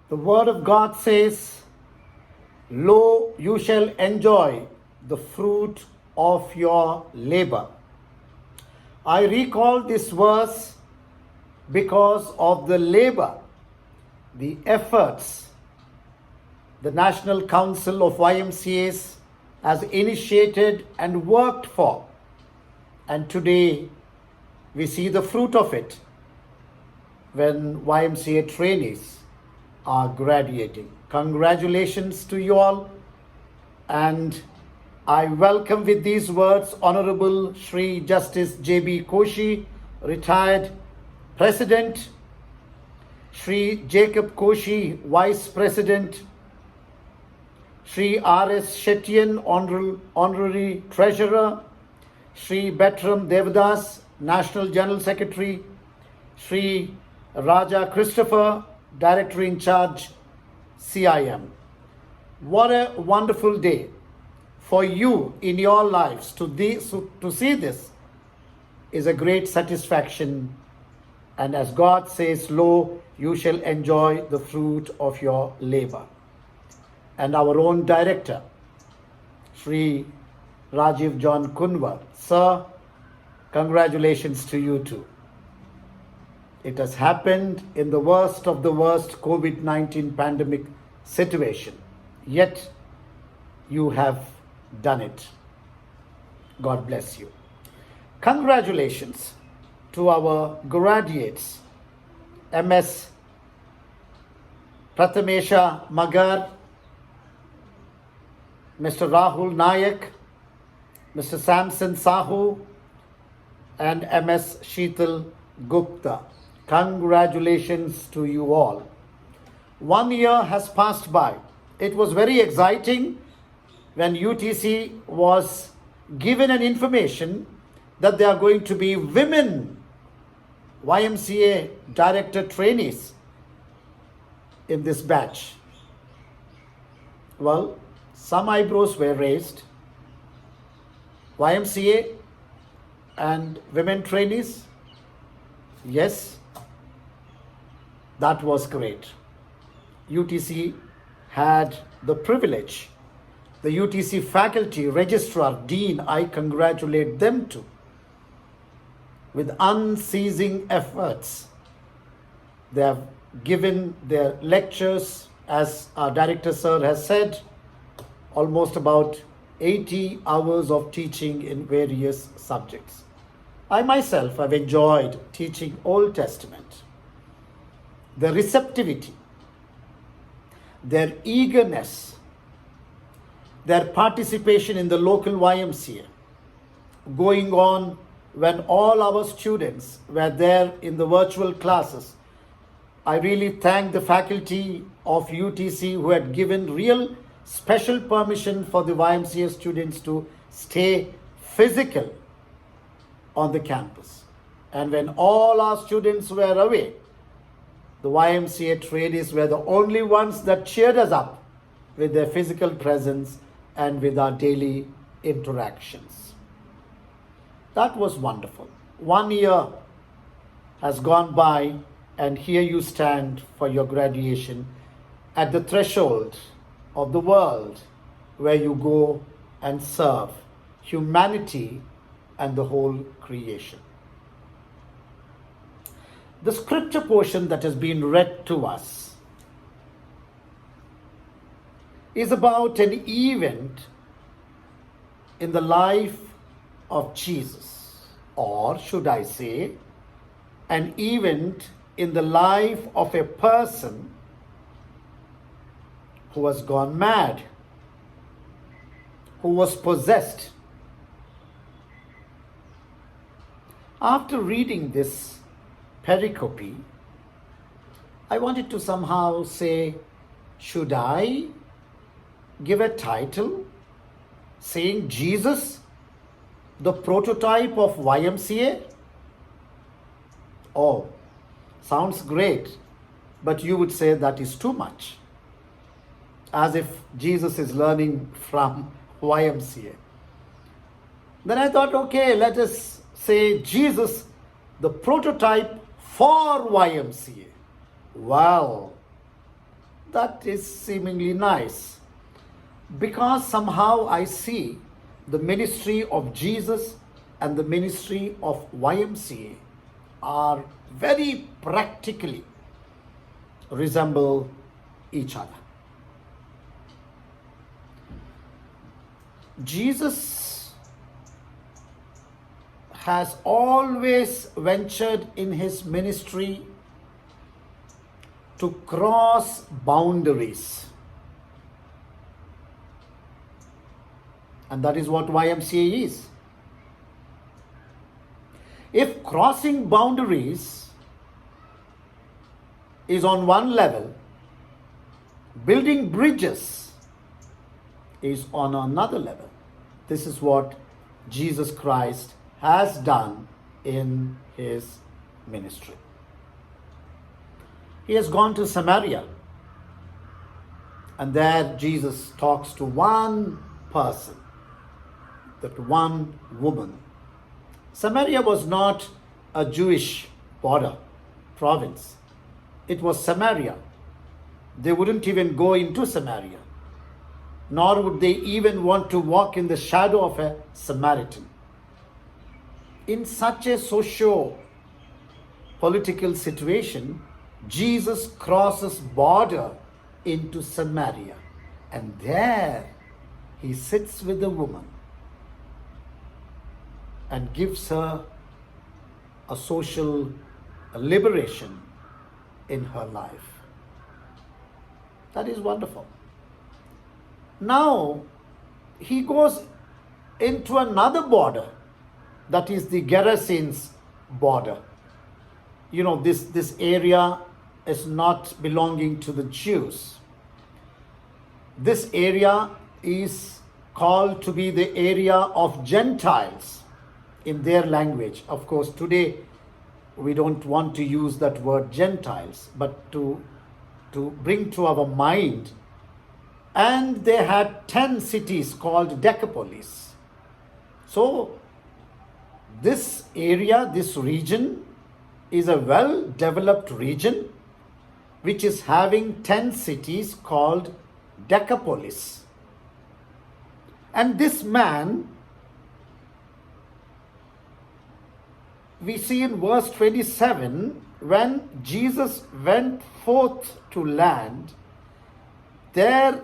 The Word of God says, Lo, you shall enjoy the fruit of your labor. I recall this verse because of the labor, the efforts the National Council of YMCAs has initiated and worked for. And today we see the fruit of it when YMCA trainees are graduating. Congratulations to you all, and I welcome with these words Honorable Shri Justice J.B. Koshi, retired President, Shri Jacob Koshi, Vice President, Shri R.S. Shettian, Honorary Treasurer, Shri Betram Devadas, National General Secretary, Shri Raja Christopher, Director in Charge, CIM. What a wonderful day for you in your lives. To see this is a great satisfaction. And as God says, Lo, you shall enjoy the fruit of your labor. And our own director, Sri Rajiv John Kunwar, sir, congratulations to you too. It has happened in the worst of the worst COVID-19 pandemic situation. Yet you have done it. God bless you. Congratulations to our graduates, MS Prathamesha Magar, Mr. Rahul Nayak, Mr. Samson Sahu, and MS Sheetal Gupta. Congratulations to you all. 1 year has passed by. It was very exciting when UTC was given an information that there are going to be women YMCA director trainees in this batch. Well, some eyebrows were raised. YMCA and women trainees, yes, that was great. UTC had the privilege. The UTC faculty, registrar, dean, I congratulate them too. With unceasing efforts, they have given their lectures, as our director sir has said, almost about 80 hours of teaching in various subjects. I myself have enjoyed teaching Old Testament. The receptivity, their eagerness, their participation in the local YMCA, going on when all our students were there in the virtual classes. I really thank the faculty of UTC who had given real special permission for the YMCA students to stay physical on the campus. And when all our students were away, the YMCA trainees were the only ones that cheered us up with their physical presence and with our daily interactions. That was wonderful. 1 year has gone by, and here you stand for your graduation at the threshold of the world where you go and serve humanity and the whole creation. The scripture portion that has been read to us is about an event in the life of Jesus, or should I say, an event in the life of a person who has gone mad, who was possessed. After reading this pericope, I wanted to somehow say, should I give a title saying Jesus, the prototype of YMCA? Oh, sounds great, but you would say that is too much, as if Jesus is learning from YMCA. Then I thought, okay, let us say Jesus, the prototype for YMCA. Well, That is seemingly nice, because somehow I see the ministry of Jesus and the ministry of YMCA are very practically resemble each other. Jesus has always ventured in his ministry to cross boundaries. And that is what YMCA is. If crossing boundaries is on one level, building bridges is on another level. This is what Jesus Christ has done in his ministry. He has gone to Samaria, and there Jesus talks to one person, that one woman. Samaria was not a Jewish border province. It was Samaria. They wouldn't even go into Samaria, nor would they even want to walk in the shadow of a Samaritan. In such a socio-political situation, Jesus crosses border into Samaria, and there he sits with the woman and gives her a social liberation in her life. That is wonderful. Now he goes into another border, that is the Gerasenes border. You know, this area is not belonging to the Jews. This area is called to be the area of Gentiles in their language. Of course, today we don't want to use that word Gentiles, but to bring to our mind. And they had 10 cities called Decapolis. So this area, this region, is a well-developed region which is having 10 cities called Decapolis. And this man, we see in verse 27, when Jesus went forth to land, there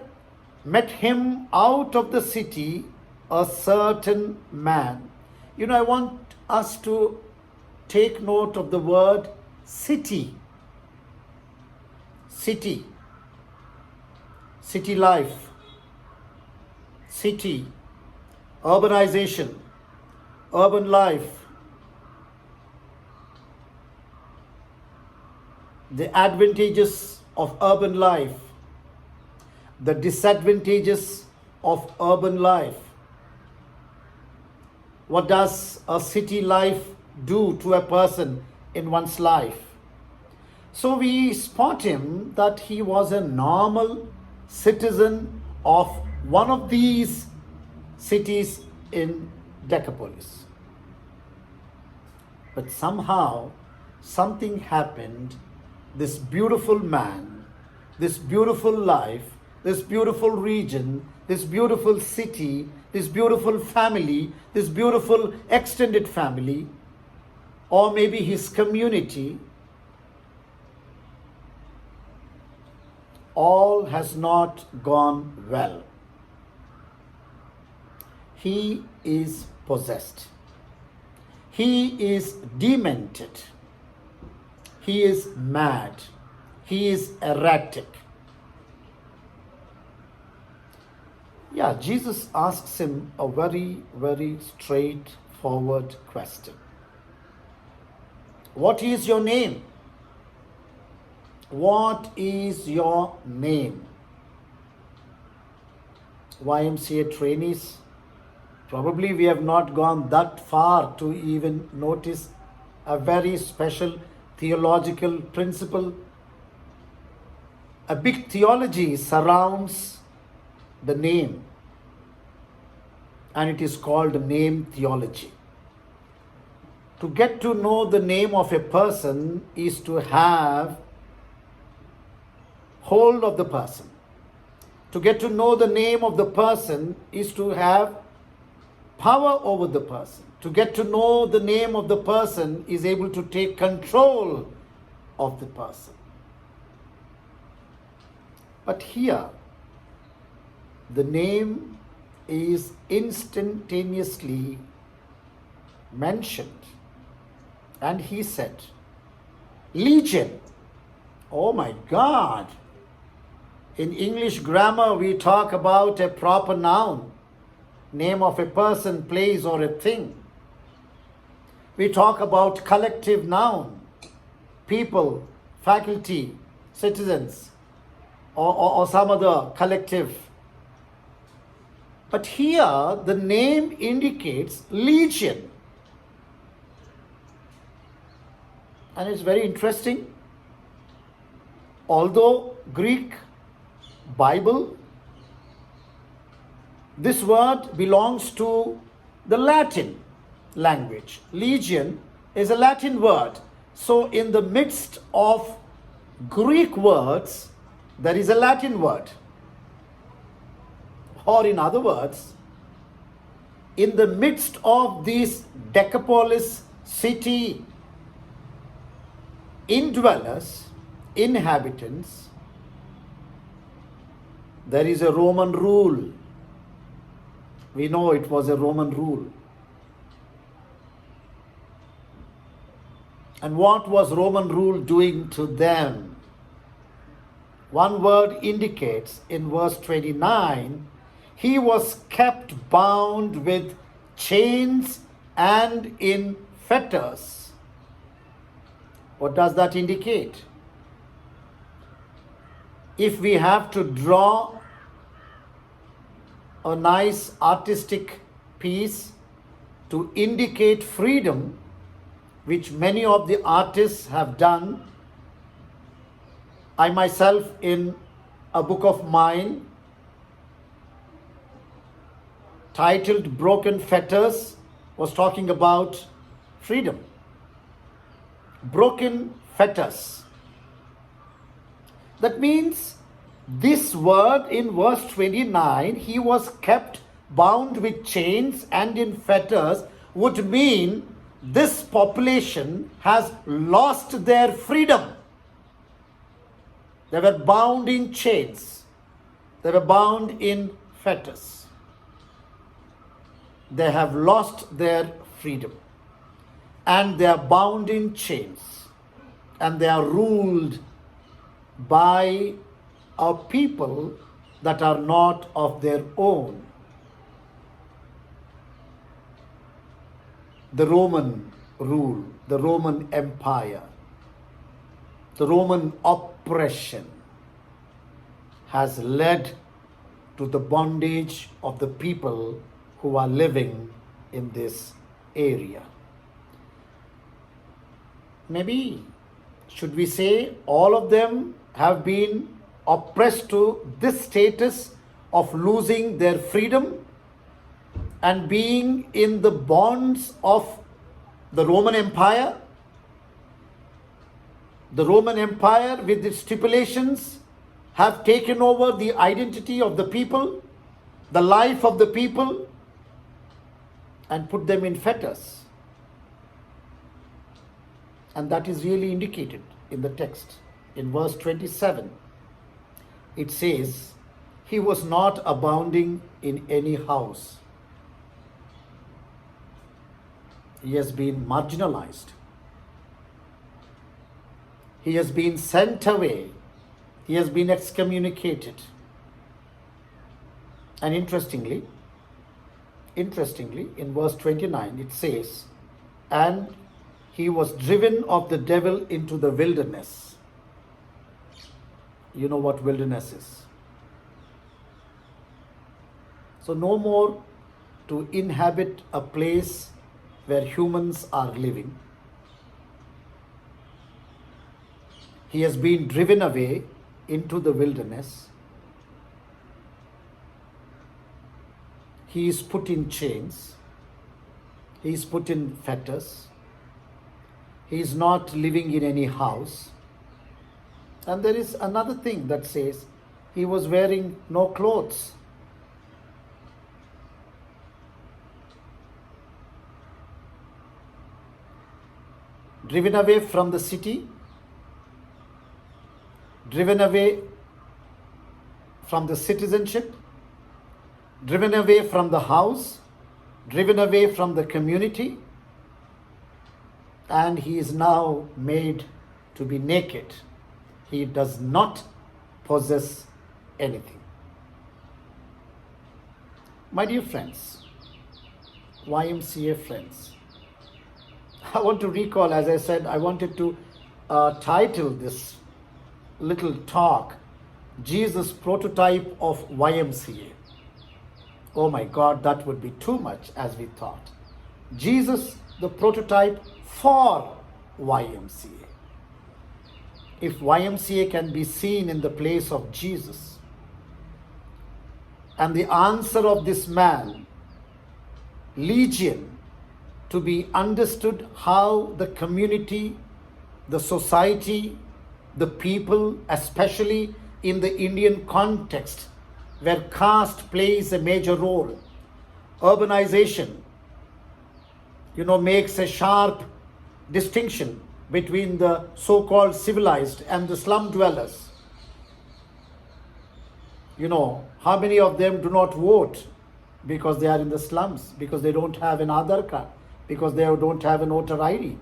met him out of the city a certain man. You know, I want us to take note of the word city. City. City life. City. Urbanization. Urban life. The advantages of urban life. The disadvantages of urban life. What does a city life do to a person in one's life? So we spot him that he was a normal citizen of one of these cities in Decapolis. But somehow something happened. This beautiful man, this beautiful life, this beautiful region, this beautiful city, this beautiful family, this beautiful extended family, or maybe his community, all has not gone well. He is possessed. He is demented. He is mad. He is erratic. Yeah, Jesus asks him a very, very straightforward question. What is your name? What is your name? YMCA trainees, probably we have not gone that far to even notice a very special theological principle. A big theology surrounds the name, and it is called name theology. To get to know the name of a person is to have hold of the person. To get to know the name of the person is to have power over the person. To get to know the name of the person is able to take control of the person. But here, the name is instantaneously mentioned. And he said, Legion. Oh my God. In English grammar, we talk about a proper noun, name of a person, place, or a thing. We talk about collective noun, people, faculty, citizens, or some other collective. But here, the name indicates legion. And it's very interesting. Although Greek Bible, this word belongs to the Latin language. Legion is a Latin word. So in the midst of Greek words, there is a Latin word. Or in other words, in the midst of this Decapolis city, indwellers, inhabitants, there is a Roman rule. We know it was a Roman rule. And what was Roman rule doing to them? One word indicates in verse 29, he was kept bound with chains and in fetters. What does that indicate? If we have to draw a nice artistic piece to indicate freedom, which many of the artists have done, I myself in a book of mine titled Broken Fetters was talking about freedom. Broken fetters. That means this word in verse 29, he was kept bound with chains and in fetters, would mean this population has lost their freedom. They were bound in chains. They were bound in fetters. They have lost their freedom. And they are bound in chains. And they are ruled by a people that are not of their own. The Roman rule, the Roman Empire, the Roman oppression has led to the bondage of the people who are living in this area. Maybe, should we say, all of them have been oppressed to this status of losing their freedom and being in the bonds of the Roman Empire? The Roman Empire with its stipulations have taken over the identity of the people, the life of the people, and put them in fetters. And that is really indicated in the text. In verse 27, it says, he was not abounding in any house. He has been marginalized. He has been sent away. He has been excommunicated. And interestingly, in verse 29, it says, and he was driven of the devil into the wilderness. You know what wilderness is. So no more to inhabit a place where humans are living. He has been driven away into the wilderness. He is put in chains. He is put in fetters. He is not living in any house. And there is another thing that says he was wearing no clothes. Driven away from the city, driven away from the citizenship, driven away from the house, driven away from the community, and he is now made to be naked. He does not possess anything. My dear friends, YMCA friends, I want to recall, as I said, I wanted to title this little talk, Jesus Prototype of YMCA. Oh my God, that would be too much as we thought. Jesus, the prototype for YMCA. If YMCA can be seen in the place of Jesus, and the answer of this man, Legion, to be understood how the community, the society, the people, especially in the Indian context, where caste plays a major role. Urbanization, makes a sharp distinction between the so-called civilized and the slum dwellers. How many of them do not vote because they are in the slums, because they don't have an Aadhaar card, because they don't have an voter ID.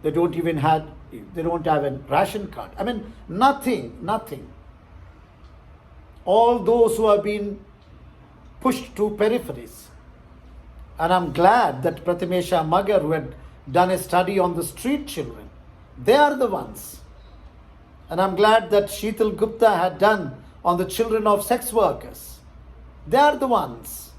They don't have a ration card. I mean, nothing. All those who have been pushed to peripheries. And I'm glad that Pratimesha Magar, who had done a study on the street children, they are the ones. And I'm glad that Sheetal Gupta had done on the children of sex workers. They are the ones.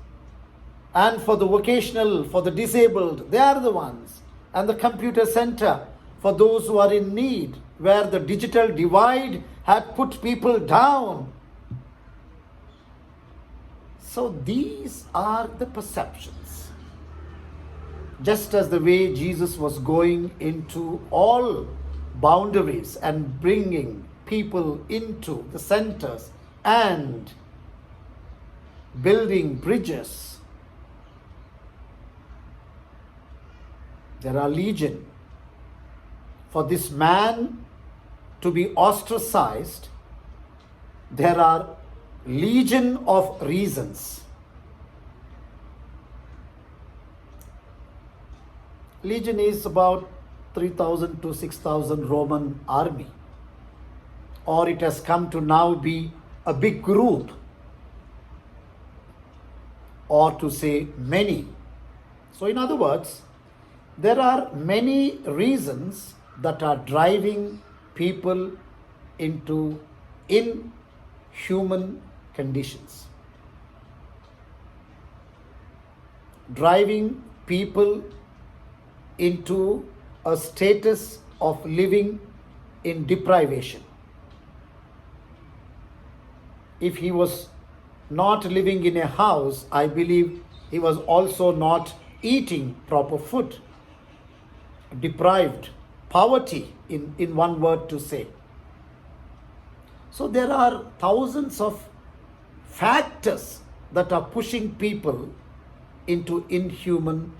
And for the vocational, for the disabled, they are the ones. And the computer center for those who are in need, where the digital divide had put people down. So these are the perceptions. Just as the way Jesus was going into all boundaries and bringing people into the centers and building bridges. There are legion. For this man to be ostracized, there are legion of reasons. Legion is about 3,000 to 6,000 Roman army, or it has come to now be a big group, or to say many. So in other words, there are many reasons that are driving people into inhuman conditions, driving people into a status of living in deprivation. If he was not living in a house, I believe he was also not eating proper food. Deprived, poverty in one word to say. So there are thousands of factors that are pushing people into inhuman,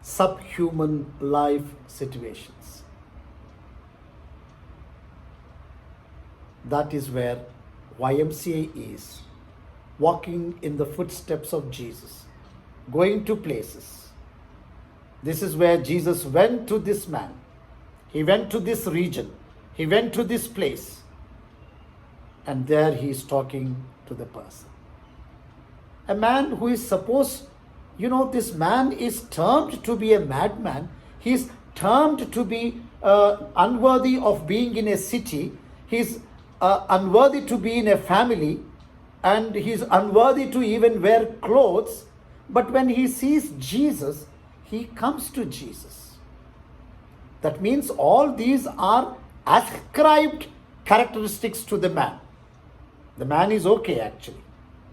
subhuman life situations. That is where YMCA is, walking in the footsteps of Jesus, going to places. This is where Jesus went to this man. He went to this region. He went to this place. And there he is talking to the person. A man who is supposed, this man is termed to be a madman. He is termed to be unworthy of being in a city. He is unworthy to be in a family. And he is unworthy to even wear clothes. But when he sees Jesus, he comes to Jesus. That means all these are ascribed characteristics to the man. The man is okay actually.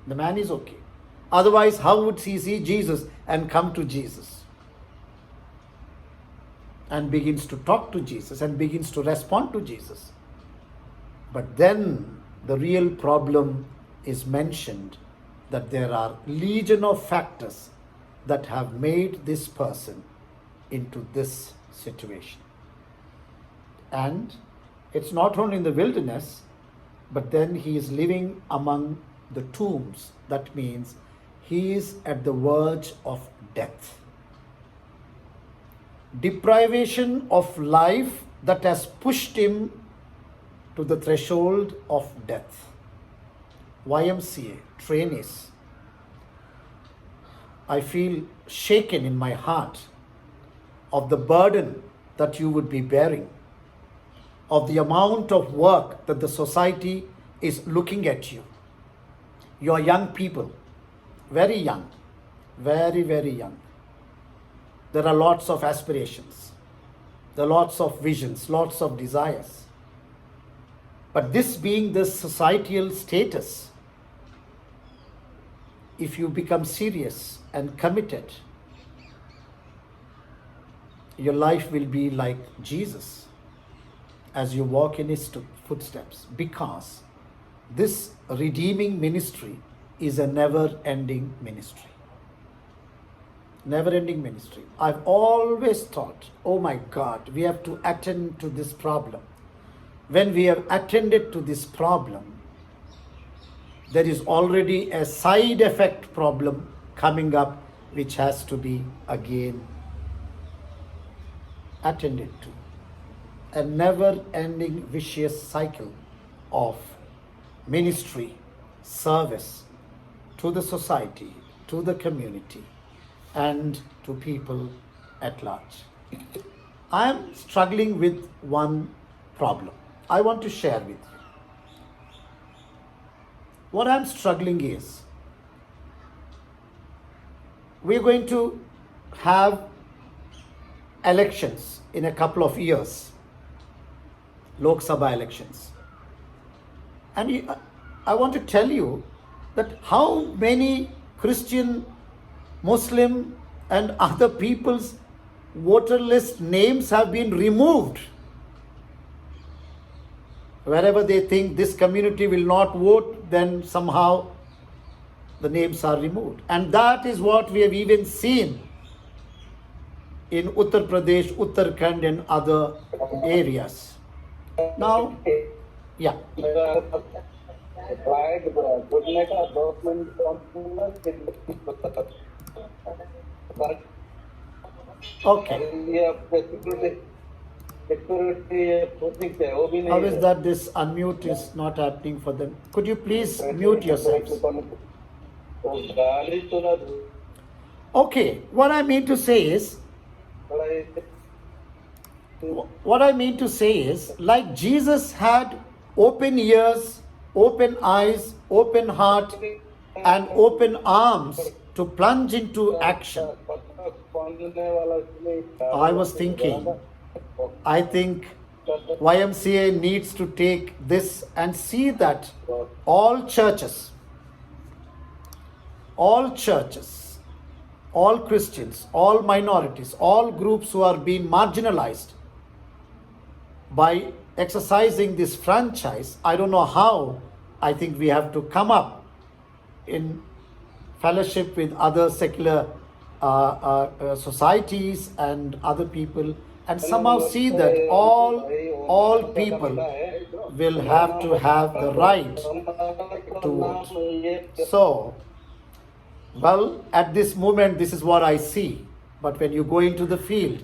The man is okay. Otherwise, how would he see Jesus and come to Jesus? And begins to talk to Jesus and begins to respond to Jesus. But then the real problem is mentioned, that there are legion of factors that have made this person into this situation. And it's not only in the wilderness, but then he is living among the tombs. That means he is at the verge of death. Deprivation of life that has pushed him to the threshold of death. YMCA, trainees, I feel shaken in my heart of the burden that you would be bearing, of the amount of work that the society is looking at you. You are young people, very young, very, very young. There are lots of aspirations, there are lots of visions, lots of desires. But this being the societal status, if you become serious and committed, your life will be like Jesus as you walk in his footsteps, because this redeeming ministry is a never-ending ministry. Never-ending ministry. I've always thought, oh my God, we have to attend to this problem. When we have attended to this problem, there is already a side effect problem coming up which has to be again attended to. A never-ending vicious cycle of ministry, service to the society, to the community, and to people at large. I am struggling with one problem. I want to share with you. What I'm struggling is, we're going to have elections in a couple of years, Lok Sabha elections. And I want to tell you that how many Christian, Muslim and other people's voter list names have been removed. Wherever they think this community will not vote, then somehow the names are removed. And that is what we have even seen in Uttar Pradesh, Uttarakhand and other areas. Now, yeah. Okay. How is that this unmute is not happening for them? Could you please mute yourselves? Okay, what I mean to say is, like Jesus had open ears, open eyes, open heart, and open arms to plunge into action. I think YMCA needs to take this and see that all churches, all Christians, all minorities, all groups who are being marginalized by exercising this franchise, I don't know how, I think we have to come up in fellowship with other secular societies and other people, and somehow see that all people will have to have the right to vote. So, well, at this moment, this is what I see. But when you go into the field,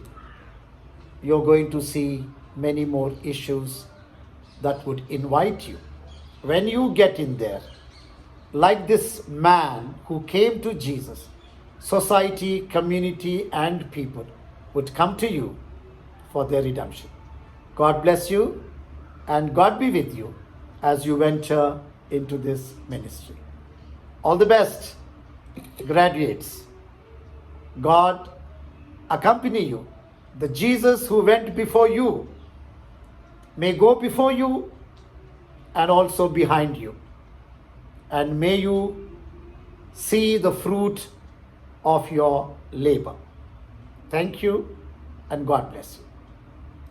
you're going to see many more issues that would invite you. When you get in there, like this man who came to Jesus, society, community, and people would come to you for their redemption. God bless you, and God be with you as you venture into this ministry. All the best, graduates. God accompany you. The Jesus who went before you may go before you and also behind you. And may you see the fruit of your labor. Thank you, and God bless you.